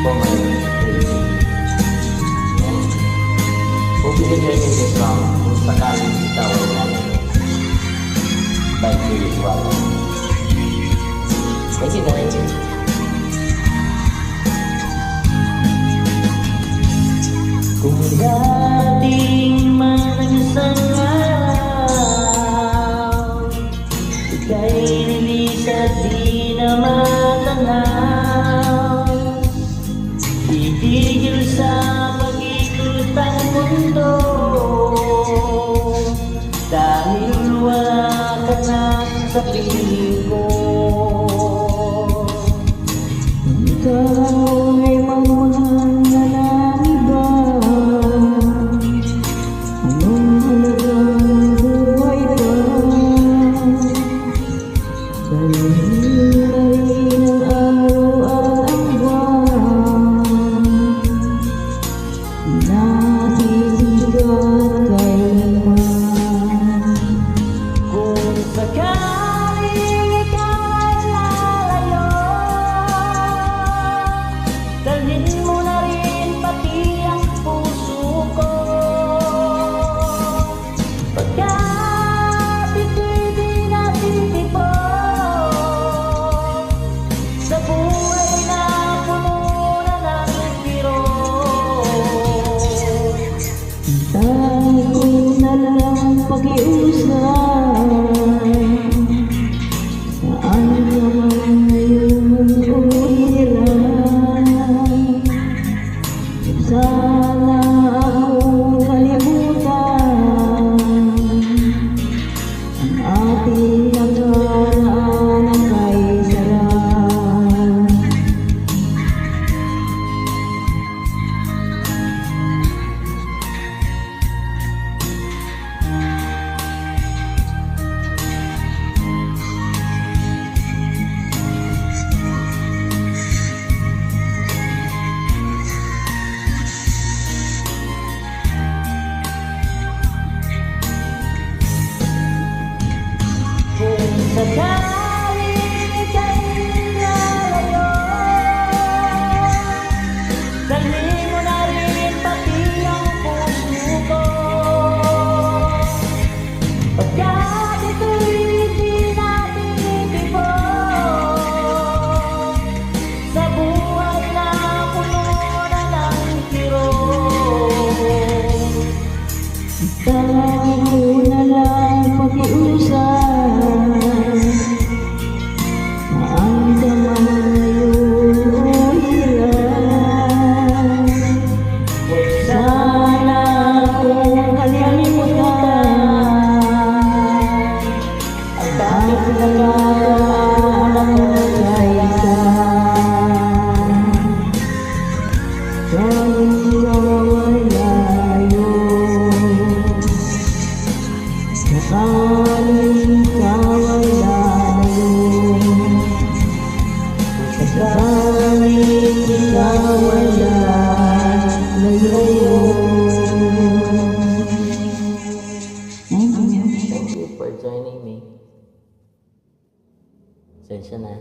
po may crazy. Yan. Bubigyan niyo yung song kung sakaling ikaw ay namin. By Philip Wallace. Thank you guys. Kung dating man ang isang araw, ika'y nilis at di na matanaw. Titigil sa pag-ikot ang mundo, dahil wala ka na sa piling ko. Ikaw ay mamahal na ng iba. Anong halagang buhay pa? Dalhin na rin ang araw at ang buwan. Nasisigat kailanman. Kung sakaling ikaw ay lalayo, dalhin mo na rin pati ang puso ko. Pagkat ito'y di natitipon sa buhay na puno na ng biro. Tayo ko na lang pag-iusap, saan naman ngayon umiram. Sana akong kalimutan ang ating nakaraan ng kay sarap. Kung sakaling ika'y lalayo, dalhin mo na rin pati ang puso ko. Pagkat ito'y di natitipon sa buhay na puno na ng biro. Tayo ko na lang pag-iusap, saan ka man ngayon o hirap. Huwag sana akong kalimutan ang bakit nakaraan ng kaisa. Saan ikaw ay layo, sakaling ikaw ay lalayo, sakaling ikaw ay lalayo. Thank you for joining me. Sensya na.